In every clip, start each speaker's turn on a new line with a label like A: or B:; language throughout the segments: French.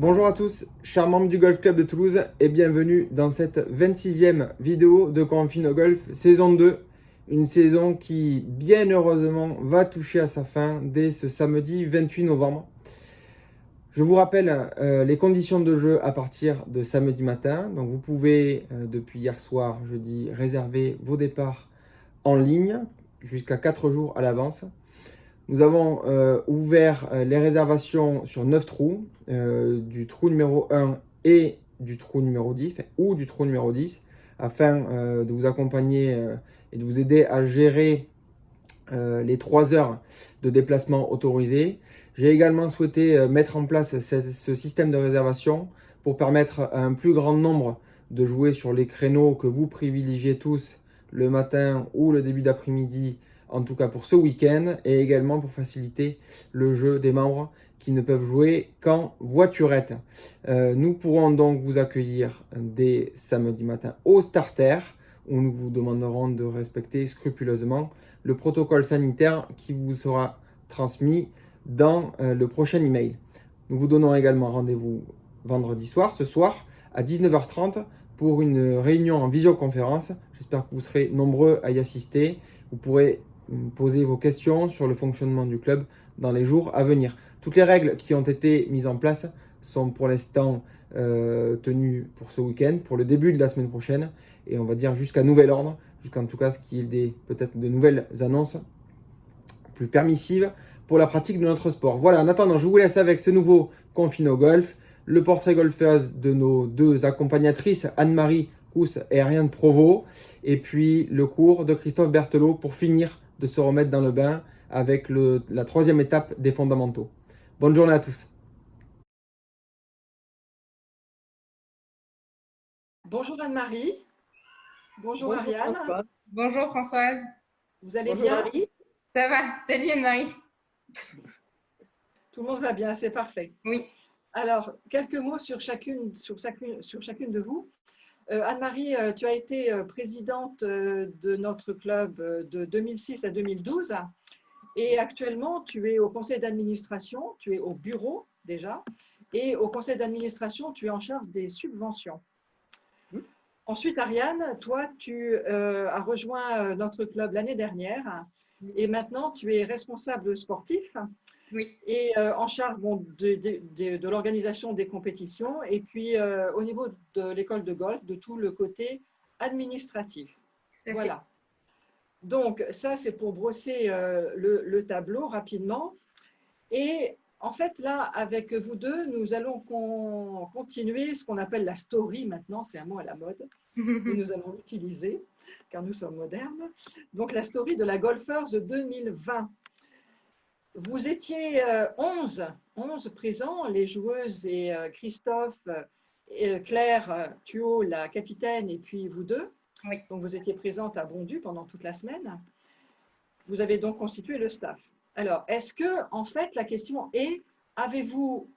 A: Bonjour à tous, chers membres du Golf Club de Toulouse et bienvenue dans cette 26e vidéo de Confine Golf saison 2. Une saison qui, bien heureusement, va toucher à sa fin dès ce samedi 28 novembre. Je vous rappelle les conditions de jeu à partir de samedi matin. Donc vous pouvez, depuis hier soir, jeudi, réserver vos départs en ligne jusqu'à 4 jours à l'avance. Nous avons ouvert les réservations sur 9 trous, du trou numéro 1 et du trou numéro 10, ou du trou numéro 10, afin de vous accompagner et de vous aider à gérer les 3 heures de déplacement autorisé. J'ai également souhaité mettre en place ce système de réservation pour permettre à un plus grand nombre de jouer sur les créneaux que vous privilégiez tous le matin ou le début d'après-midi, en tout cas pour ce week-end, et également pour faciliter le jeu des membres qui ne peuvent jouer qu'en voiturette. Nous pourrons donc vous accueillir dès samedi matin au starter, où nous vous demanderons de respecter scrupuleusement le protocole sanitaire qui vous sera transmis dans le prochain email. Nous vous donnons également rendez-vous vendredi soir, ce soir, à 19h30 pour une réunion en visioconférence. J'espère que vous serez nombreux à y assister. Vous pourrez poser vos questions sur le fonctionnement du club dans les jours à venir. Toutes les règles qui ont été mises en place sont pour l'instant tenues pour ce week-end, pour le début de la semaine prochaine, et on va dire jusqu'à nouvel ordre, jusqu'en tout cas ce qui est peut-être de nouvelles annonces plus permissives pour la pratique de notre sport. Voilà, en attendant, je vous laisse avec ce nouveau Confine Golf, le portrait golfeuse de nos deux accompagnatrices, Anne-Marie Cousse et Ariane Provost, et puis le cours de Christophe Berthelot pour finir de se remettre dans le bain avec la 3e étape des fondamentaux. Bonne journée à tous.
B: Bonjour Anne-Marie, bonjour
C: Bonjour
B: Ariane,
C: Françoise.
D: Bonjour Françoise,
B: vous allez
C: Bonjour
B: bien?
C: Marie.
D: ça va? Salut Anne-Marie.
B: Tout le monde va bien, c'est parfait.
D: Oui.
B: Alors, quelques mots sur chacune de vous. Anne-Marie, tu as été présidente de notre club de 2006 à 2012 et actuellement tu es au conseil d'administration, tu es au bureau déjà, et au conseil d'administration, tu es en charge des subventions. Ensuite, Ariane, toi, tu as rejoint notre club l'année dernière et maintenant tu es responsable sportif
D: Oui.
B: et en charge de l'organisation des compétitions et puis au niveau de l'école de golf, de tout le côté administratif. Voilà. Donc, ça, c'est pour brosser le tableau rapidement. Et en fait, là, avec vous deux, nous allons continuer ce qu'on appelle la story maintenant, c'est un mot à la mode, et nous allons l'utiliser car nous sommes modernes. Donc, la story de la Golfers 2020. Vous étiez 11 présents, les joueuses et Christophe, Claire, Thuot, la capitaine, et puis vous deux.
D: Oui.
B: Donc, vous étiez présentes à Bondu pendant toute la semaine. Vous avez donc constitué le staff. Alors, est-ce que, en fait, la question est, aviez-vous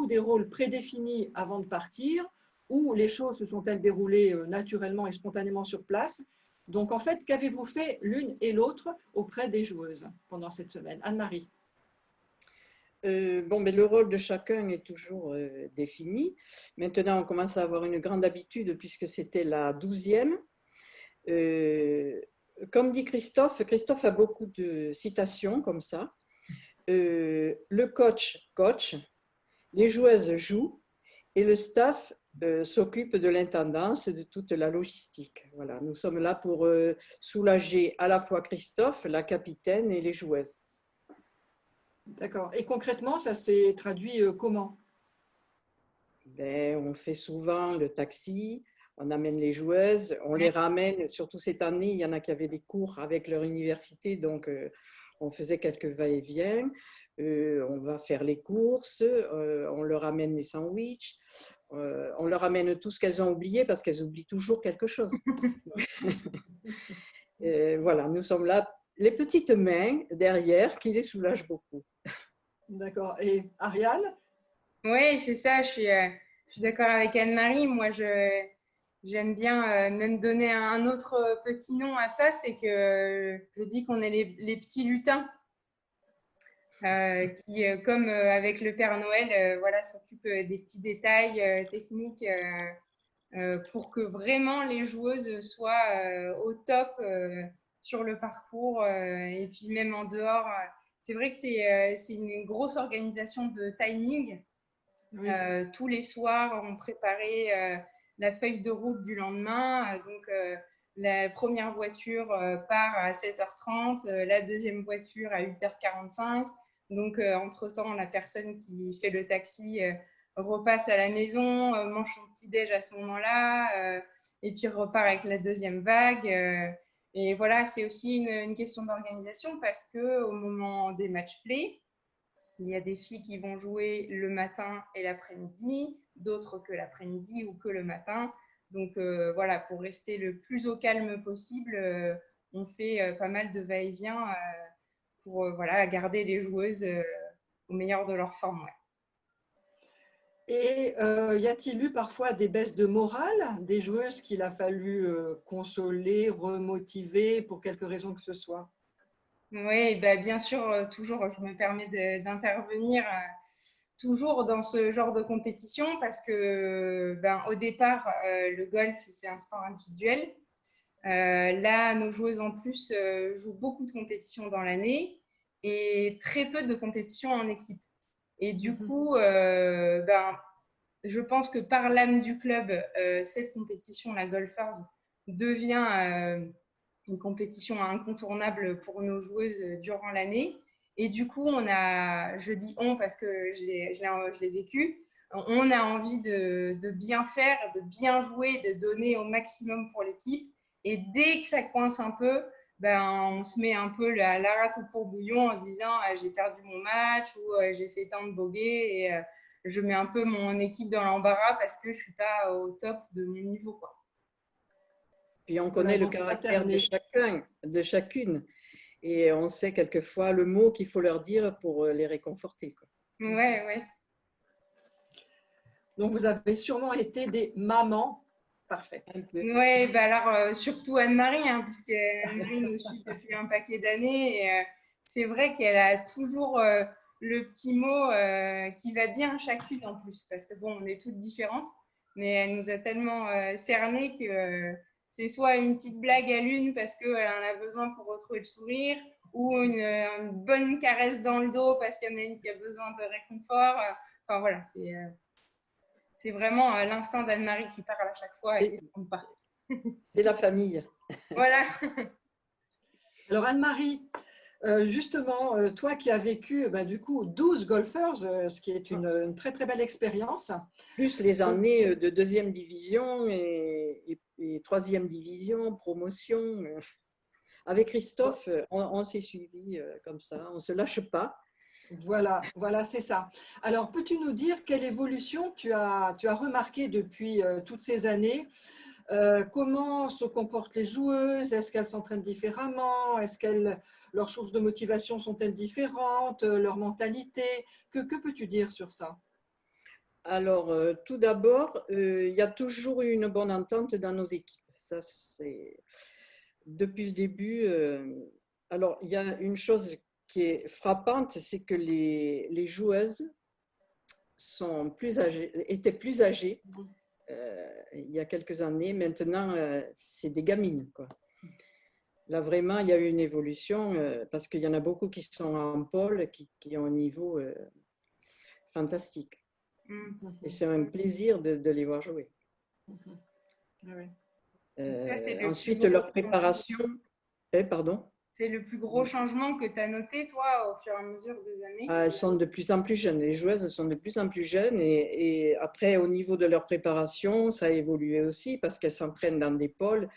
B: des rôles prédéfinis avant de partir ou les choses se sont-elles déroulées naturellement et spontanément sur place? Donc, en fait, qu'avez-vous fait l'une et l'autre auprès des joueuses pendant cette semaine? Anne-Marie.
C: Mais le rôle de chacun est toujours défini. Maintenant, on commence à avoir une grande habitude puisque c'était la 12e. Comme dit Christophe, Christophe a beaucoup de citations comme ça. Le coach, les joueuses jouent et le staff s'occupe de l'intendance, de toute la logistique. Voilà, nous sommes là pour soulager à la fois Christophe, la capitaine et les joueuses.
B: D'accord. Et concrètement, ça s'est traduit comment?
C: On fait souvent le taxi, on amène les joueuses, on les ramène, surtout cette année, il y en a qui avaient des cours avec leur université, donc on faisait quelques va-et-vient, on va faire les courses, on leur amène les sandwichs, on leur amène tout ce qu'elles ont oublié parce qu'elles oublient toujours quelque chose. Voilà, nous sommes là, les petites mains derrière qui les soulagent beaucoup.
B: D'accord. Et Ariane?
D: Oui, c'est ça, je suis d'accord avec Anne-Marie. Moi, j'aime bien même donner un autre petit nom à ça, c'est que je dis qu'on est les petits lutins. qui, comme avec le Père Noël, voilà, s'occupe des petits détails techniques pour que vraiment les joueuses soient au top sur le parcours et puis même en dehors. C'est vrai que c'est une grosse organisation de timing.
B: Oui.
D: Tous les soirs, on préparait la feuille de route du lendemain. La première voiture part à 7h30, la deuxième voiture à 8h45. Donc, entre-temps, la personne qui fait le taxi repasse à la maison, mange son petit-déj à ce moment-là, et puis repart avec la deuxième vague. Et voilà, c'est aussi une question d'organisation parce qu'au moment des match-play, il y a des filles qui vont jouer le matin et l'après-midi, d'autres que l'après-midi ou que le matin. Donc voilà, pour rester le plus au calme possible, on fait pas mal de va-et-vient pour voilà, garder les joueuses au meilleur de leur forme. Ouais.
B: Et y a-t-il eu parfois des baisses de morale des joueuses qu'il a fallu consoler, remotiver pour quelque raison que ce soit?
D: Oui, bah, bien sûr, toujours, je me permets d'intervenir toujours dans ce genre de compétition parce que ben, au départ, le golf, c'est un sport individuel. Là, nos joueuses en plus jouent beaucoup de compétitions dans l'année et très peu de compétitions en équipe. Et du coup, ben, je pense que par l'âme du club, cette compétition, la Golfers, devient une compétition incontournable pour nos joueuses durant l'année. Et du coup, je dis on parce que je l'ai vécu, on a envie de bien faire, de bien jouer, de donner au maximum pour l'équipe. Et dès que ça coince un peu, ben, on se met un peu la rate au courbouillon en disant j'ai perdu mon match ou j'ai fait tant de bogeys et je mets un peu mon équipe dans l'embarras parce que je ne suis pas au top de mon niveau, quoi.
C: Puis on connaît le caractère de chacun, de chacune. Et on sait quelquefois le mot qu'il faut leur dire pour les réconforter, quoi.
D: Ouais, ouais.
B: Donc, vous avez sûrement été des mamans parfaites.
D: Oui, bah alors surtout Anne-Marie, hein, puisque Anne-Marie nous suit depuis un paquet d'années. Et c'est vrai qu'elle a toujours le petit mot qui va bien à chacune en plus, parce que bon, on est toutes différentes, mais elle nous a tellement cernées que c'est soit une petite blague à l'une parce qu'elle en a besoin pour retrouver le sourire, ou une bonne caresse dans le dos parce qu'il y en a une qui a besoin de réconfort. Enfin voilà, c'est vraiment l'instinct d'Anne-Marie qui parle à chaque fois et qui ne se trompe pas.
C: C'est la famille.
D: Voilà.
B: Alors Anne-Marie, justement, toi qui as vécu du coup 12 golfeurs, ce qui est une très très belle expérience.
C: Plus les années de deuxième division et troisième division, promotion. Avec Christophe, on s'est suivis comme ça, on ne se lâche pas.
B: Voilà, c'est ça. Alors, peux-tu nous dire quelle évolution tu as remarqué depuis toutes ces années? Comment se comportent les joueuses? Est-ce qu'elles s'entraînent différemment? Leurs sources de motivation sont-elles différentes? Leur mentalité? Que peux-tu dire sur ça?
C: Alors, tout d'abord, il y a toujours eu une bonne entente dans nos équipes. Ça, c'est depuis le début. Alors, il y a une chose qui est frappante, c'est que les joueuses étaient plus âgées il y a quelques années. Maintenant, c'est des gamines, quoi. Là, vraiment, il y a eu une évolution parce qu'il y en a beaucoup qui sont en pôle, qui ont un niveau fantastique. Et c'est un plaisir de les voir jouer. Ensuite, leur préparation. Pardon?
D: C'est le plus gros changement que tu as noté, toi, au fur et à mesure des années?
C: Elles sont de plus en plus jeunes. Les joueuses sont de plus en plus jeunes. Et après, au niveau de leur préparation, ça a évolué aussi parce qu'elles s'entraînent dans des pôles.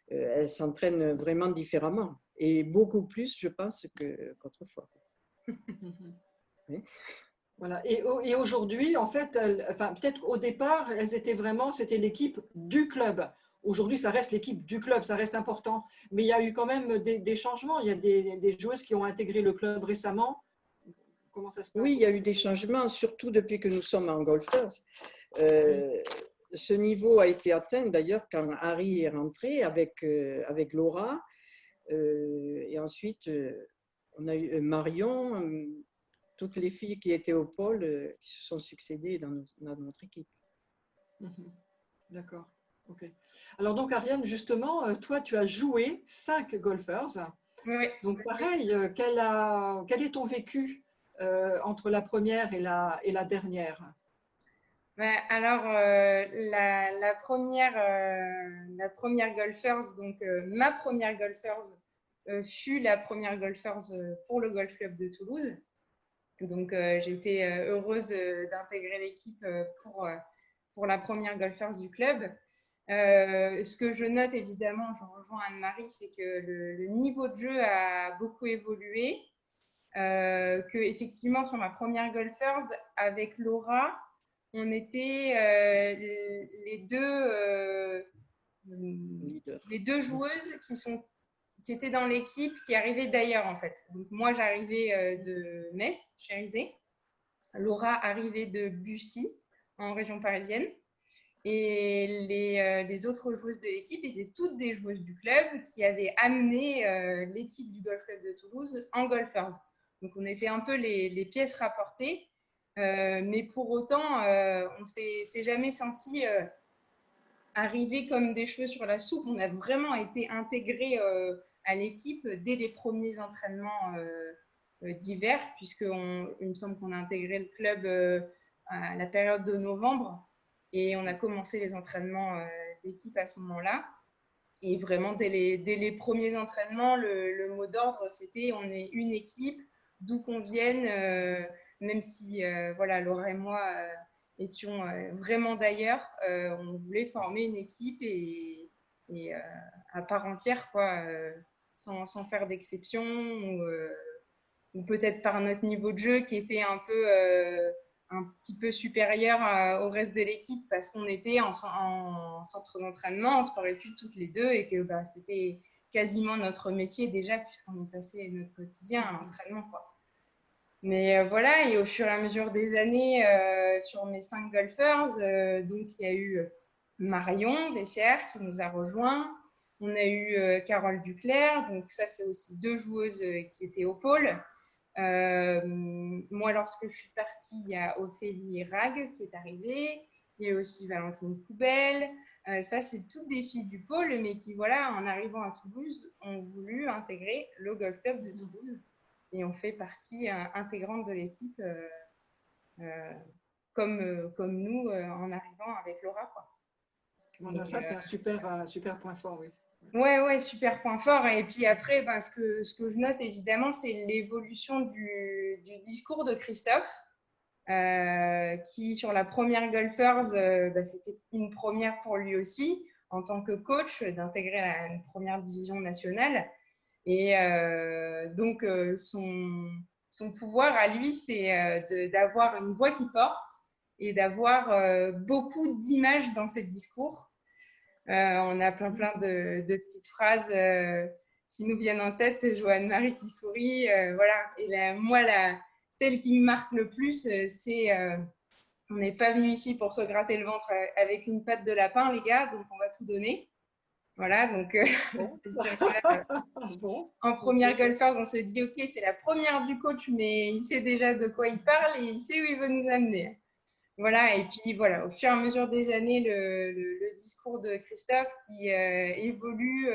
C: Elles s'entraînent vraiment différemment. Et beaucoup plus, je pense, qu'autrefois.
B: Oui. Voilà. Et aujourd'hui, en fait, peut-être au départ, c'était l'équipe du club. Aujourd'hui, ça reste l'équipe du club, ça reste important. Mais il y a eu quand même des changements. Il y a des joueuses qui ont intégré le club récemment. Comment ça se passe?
C: Oui, il y a eu des changements, surtout depuis que nous sommes en golfers. Ce niveau a été atteint d'ailleurs quand Harry est rentré avec Laura. Et ensuite, on a eu Marion. toutes les filles qui étaient au pôle qui se sont succédées dans notre équipe.
B: D'accord. Ok. Alors donc Ariane, justement, toi tu as joué 5 golfers.
D: Oui.
B: Donc pareil, quel est ton vécu entre la première et la dernière?
D: Alors, la première Golfers, donc ma première Golfers fut la première Golfers pour le Golf Club de Toulouse. Donc, j'ai été heureuse d'intégrer l'équipe pour la première Golfers du club. Ce que je note évidemment, j'en rejoins Anne-Marie, c'est que le niveau de jeu a beaucoup évolué. Que effectivement, sur ma première Golfers, avec Laura, on était les deux joueuses qui étaient dans l'équipe, qui arrivaient d'ailleurs en fait. Donc moi, j'arrivais de Metz, Chérisé. Laura arrivait de Bussy, en région parisienne. Et les autres joueuses de l'équipe étaient toutes des joueuses du club qui avaient amené l'équipe du Golf Club de Toulouse en golfers. Donc on était un peu les pièces rapportées. Mais pour autant, on ne s'est jamais senti arriver comme des cheveux sur la soupe. On a vraiment été intégrés à l'équipe dès les premiers entraînements d'hiver, puisqu'il me semble qu'on a intégré le club à la période de novembre et on a commencé les entraînements d'équipe à ce moment-là. Et vraiment, dès les premiers entraînements, le mot d'ordre, c'était on est une équipe, d'où qu'on vienne, même si voilà, Laura et moi étions vraiment d'ailleurs, on voulait former une équipe et à part entière, quoi, sans faire d'exception, ou peut-être par notre niveau de jeu qui était un petit peu supérieur au reste de l'équipe parce qu'on était en centre d'entraînement, en sport-études toutes les deux et que c'était quasiment notre métier déjà puisqu'on y passait notre quotidien à l'entraînement, quoi. Mais voilà, et au fur et à mesure des années, sur mes 5 golfers, donc il y a eu Marion Bessière qui nous a rejoints. On a eu Carole Duclerc, donc ça c'est aussi 2 joueuses qui étaient au pôle. Moi, lorsque je suis partie, il y a Ophélie Rag qui est arrivée. Il y a aussi Valentine Coubel. Ça, c'est toutes des filles du pôle, mais qui, voilà, en arrivant à Toulouse, ont voulu intégrer le Golf Club de Toulouse. Et on fait partie intégrante de l'équipe, comme nous, en arrivant avec Laura, quoi.
B: Voilà, ça, c'est un super point fort, oui.
D: Ouais, super point fort. Et puis après, ce que je note évidemment, c'est l'évolution du discours de Christophe, qui sur la première Golfers, c'était une première pour lui aussi, en tant que coach, d'intégrer la première division nationale. Et donc, son pouvoir à lui, c'est d'avoir une voix qui porte et d'avoir beaucoup d'images dans ses discours. On a plein de petites phrases qui nous viennent en tête. Je vois Anne-Marie qui sourit. Voilà. Et moi, celle qui me marque le plus, c'est on n'est pas venu ici pour se gratter le ventre avec une patte de lapin, les gars, donc on va tout donner. Voilà, donc c'est sûr que, en première Golfers, on se dit ok, c'est la première du coach, mais il sait déjà de quoi il parle et il sait où il veut nous amener. Voilà, et puis voilà, au fur et à mesure des années, le discours de Christophe qui évolue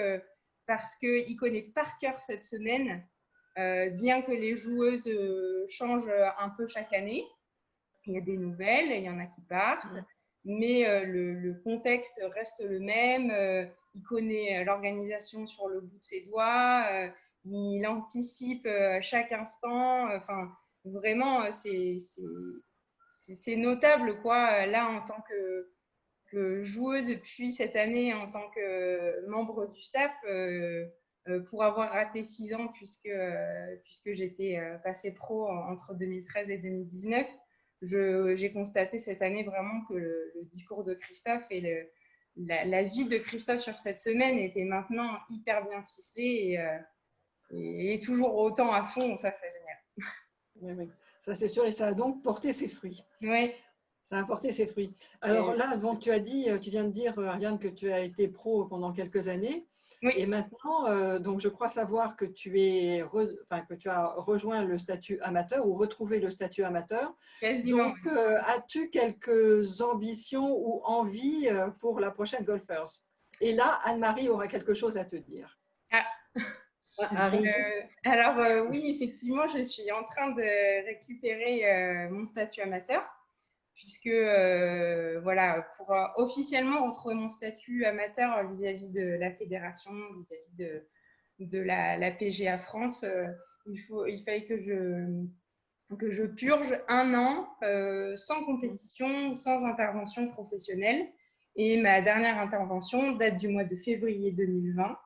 D: parce qu'il connaît par cœur cette semaine, bien que les joueuses changent un peu chaque année. Il y a des nouvelles, il y en a qui partent, mais le contexte reste le même. Il connaît l'organisation sur le bout de ses doigts, il anticipe chaque instant. Enfin, vraiment, c'est notable, quoi, là, en tant que joueuse, puis cette année, en tant que membre du staff, pour avoir raté 6 ans, puisque j'étais passée pro entre 2013 et 2019, j'ai constaté cette année vraiment que le discours de Christophe et la vie de Christophe sur cette semaine était maintenant hyper bien ficelée et toujours autant à fond. Ça, c'est génial.
B: Oui. Ça, c'est sûr, et ça a donc porté ses fruits.
D: Oui.
B: Ça a porté ses fruits. Alors là, donc, tu viens de dire, Ariane, que tu as été pro pendant quelques années.
D: Oui.
B: Et maintenant, donc je crois savoir que que tu as rejoint le statut amateur ou retrouvé le statut amateur.
D: Quasiment.
B: Donc, as-tu quelques ambitions ou envies pour la prochaine Golfers? Et là, Anne-Marie aura quelque chose à te dire.
D: Ah.
C: Harry,
D: Alors oui, effectivement, je suis en train de récupérer mon statut amateur, puisque voilà, pour officiellement retrouver mon statut amateur vis-à-vis de la fédération, vis-à-vis de la PGA France, il fallait que je purge un an sans compétition, sans intervention professionnelle. Et ma dernière intervention date du mois de février 2020.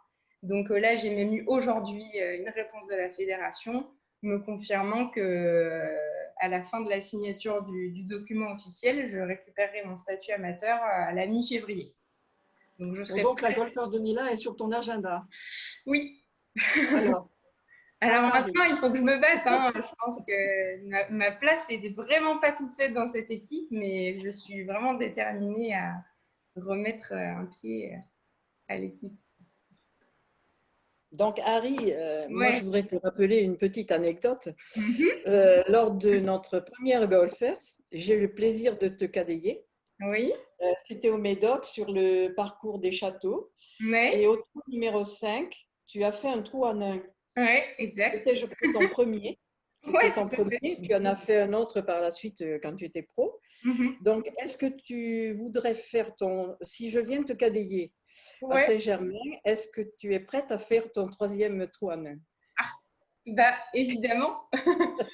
D: Donc là, j'ai même eu aujourd'hui une réponse de la fédération me confirmant que à la fin de la signature du document officiel, je récupérerai mon statut amateur à la mi-février. Donc je serai
B: Donc la Golfers 2001 est sur ton agenda.
D: Oui.
B: Alors,
D: Alors
B: Anne-Marie.
D: maintenant, il faut que je me batte. Hein. Je pense que ma place n'est vraiment pas toute faite dans cette équipe, mais je suis vraiment déterminée à remettre un pied à l'équipe.
C: donc Harry, moi je
D: Ouais.
C: voudrais te rappeler une petite anecdote. Lors de notre première Golfers, j'ai eu le plaisir de te quadayer.
D: Oui.
C: C'était au Médoc sur le parcours des châteaux.
D: Mais.
C: Et au trou numéro 5, tu as fait un trou en un.
D: Ouais, exact.
C: C'était, je crois, ton premier.
D: Ouais,
C: ton premier. Tu en as fait un autre par la suite quand tu étais pro. Donc, est-ce que tu voudrais faire si je viens te quadayer à Saint-Germain, est-ce que tu es prête à faire ton troisième trou en un?
D: Bah, évidemment.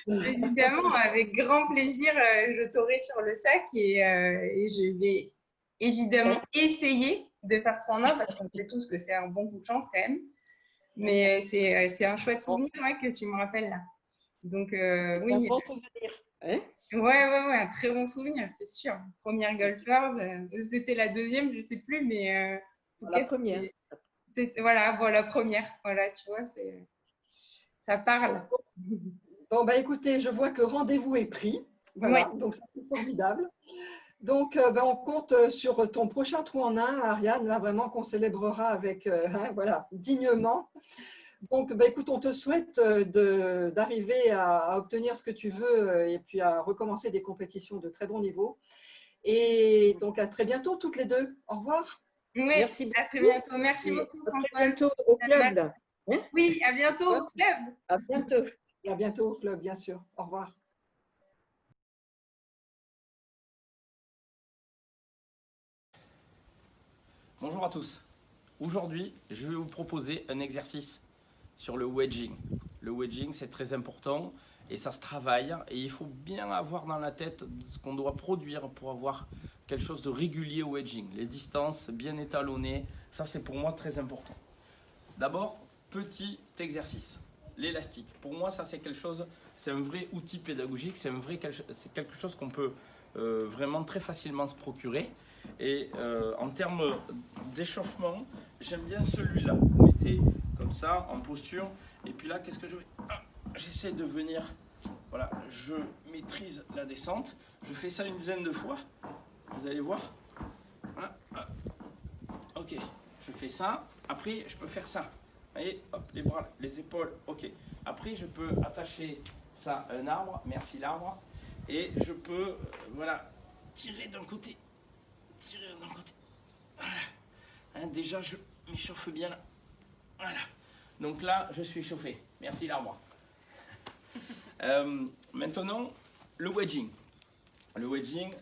D: Évidemment, avec grand plaisir, je t'aurai sur le sac et je vais évidemment essayer de faire trou en un parce qu'on sait tous que c'est un bon coup de chance quand même. Mais c'est un chouette souvenir que tu me rappelles là. Donc, oui.
C: Un bon souvenir. Hein?
D: Ouais, un très bon souvenir, c'est sûr. Première Golfers, c'était la deuxième, je ne sais plus, mais en tout
C: La
D: cas,
C: première.
D: voilà, première. Voilà, tu vois, ça parle.
B: Bon, bah écoutez, je vois que rendez-vous est pris. Voilà, donc ça c'est formidable. Donc, on compte sur ton prochain trou en un, Ariane, là vraiment qu'on célébrera avec, voilà, dignement. Donc, écoute, on te souhaite d'arriver à obtenir ce que tu veux et puis à recommencer des compétitions de très bon niveau. Et donc, à très bientôt toutes les deux. Au revoir.
D: Oui,
C: merci
D: à très bientôt. Merci beaucoup,
C: à
D: Françoise.
C: très bientôt au club. Là.
D: Hein? Oui, à bientôt au club.
C: À bientôt.
B: Et à bientôt au club, bien sûr. Au revoir.
E: Bonjour à tous. Aujourd'hui, je vais vous proposer un exercice sur le wedging. Le wedging, c'est très important et ça se travaille. Et il faut bien avoir dans la tête ce qu'on doit produire pour avoir quelque chose de régulier au wedging. Les distances bien étalonnées, ça c'est pour moi très important. D'abord, petit exercice. L'élastique. Pour moi, ça c'est quelque chose, c'est un vrai outil pédagogique, c'est quelque chose qu'on peut vraiment très facilement se procurer. Et en termes d'échauffement, j'aime bien celui-là. Vous mettez comme ça en posture. Et puis là, qu'est-ce que je fais? J'essaie de venir. Voilà, je maîtrise la descente. Je fais ça une dizaine de fois. Vous allez voir. Voilà. Ok, je fais ça. Après, je peux faire ça. Vous voyez, hop, les bras, les épaules. Ok. Après, je peux attacher ça à un arbre. Merci l'arbre. Et je peux, voilà, tirer d'un côté. Tirer d'un côté. Voilà. Hein, déjà, je m'échauffe bien là. Voilà. Donc là, je suis chauffé. Merci l'arbre. Maintenant, le wedging. Le wedging,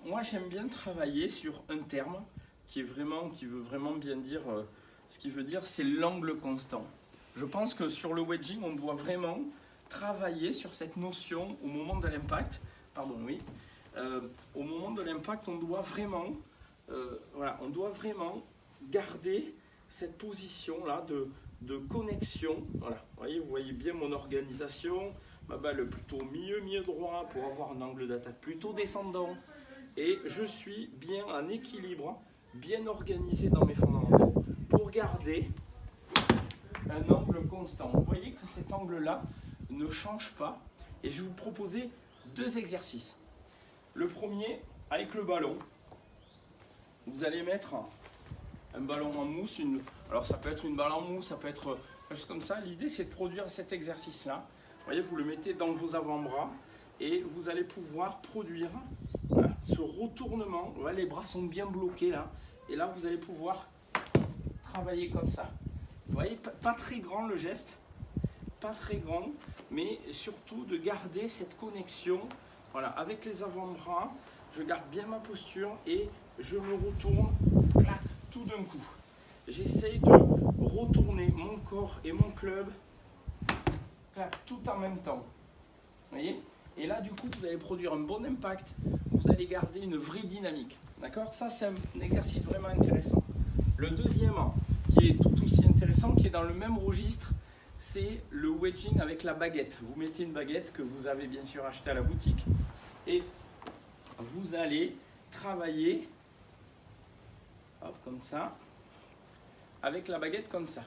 E: moi j'aime bien travailler sur un terme qui veut vraiment bien dire ce qu'il veut dire, c'est l'angle constant. Je pense que sur le wedging, on doit vraiment travailler sur cette notion au moment de l'impact. Pardon, oui. Au moment de l'impact, on doit vraiment, on doit vraiment garder cette position-là de connexion. Voilà, vous voyez bien mon organisation, ma balle plutôt milieu droit pour avoir un angle d'attaque plutôt descendant. Et je suis bien en équilibre, bien organisé dans mes fondamentaux pour garder un angle constant. Vous voyez que cet angle-là ne change pas. Et je vais vous proposer deux exercices. Le premier, avec le ballon, vous allez mettre un ballon en mousse, alors ça peut être une balle en mousse, ça peut être quelque chose comme ça. L'idée c'est de produire cet exercice-là. Vous voyez, vous le mettez dans vos avant-bras et vous allez pouvoir produire voilà, ce retournement. Voilà, les bras sont bien bloqués là. Et là, vous allez pouvoir travailler comme ça. Vous voyez, pas très grand le geste, pas très grand, mais surtout de garder cette connexion. Voilà, avec les avant-bras, je garde bien ma posture et je me retourne clac, tout d'un coup. J'essaye de retourner mon corps et mon club clac, tout en même temps. Vous voyez? Et là, du coup, vous allez produire un bon impact. Vous allez garder une vraie dynamique. D'accord? Ça, c'est un exercice vraiment intéressant. Le deuxième, qui est tout aussi intéressant, qui est dans le même registre, c'est le wedging avec la baguette. Vous mettez une baguette que vous avez bien sûr achetée à la boutique et vous allez travailler hop, comme ça, avec la baguette comme ça.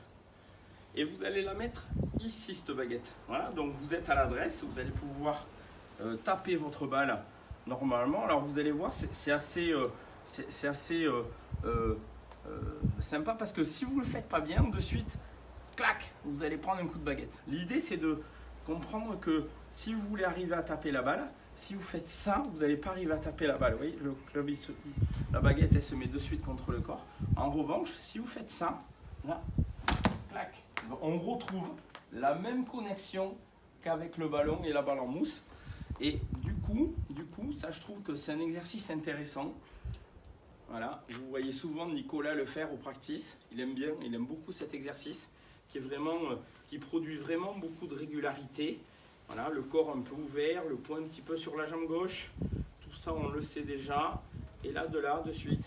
E: Et vous allez la mettre ici, cette baguette. Voilà, donc vous êtes à l'adresse, vous allez pouvoir taper votre balle normalement. Alors vous allez voir, c'est assez, sympa parce que si vous ne le faites pas bien, de suite, clac, vous allez prendre un coup de baguette. L'idée, c'est de comprendre que si vous voulez arriver à taper la balle, si vous faites ça, vous n'allez pas arriver à taper la balle. Vous voyez, la baguette, elle se met de suite contre le corps. En revanche, si vous faites ça, là, clac, on retrouve la même connexion qu'avec le ballon et la balle en mousse. Et du coup, ça, je trouve que c'est un exercice intéressant. Voilà, vous voyez souvent Nicolas le faire au practice. Il aime bien, il aime beaucoup cet exercice qui est vraiment, qui produit vraiment beaucoup de régularité. Voilà, le corps un peu ouvert, le poing un petit peu sur la jambe gauche. Tout ça, on le sait déjà. Et là, de suite,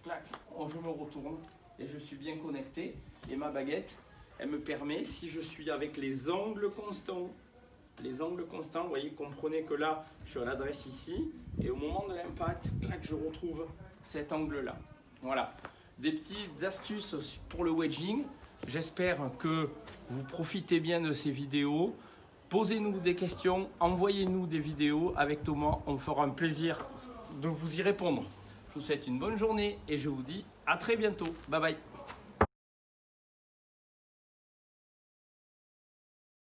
E: clac, je me retourne et je suis bien connecté. Et ma baguette, elle me permet, si je suis avec les angles constants, vous voyez, comprenez que là, je suis à l'adresse ici. Et au moment de l'impact, clac, je retrouve cet angle-là. Voilà, des petites astuces pour le wedging. J'espère que vous profitez bien de ces vidéos. Posez-nous des questions, envoyez-nous des vidéos. Avec Thomas, on fera un plaisir de vous y répondre. Je vous souhaite une bonne journée et je vous dis à très bientôt. Bye bye.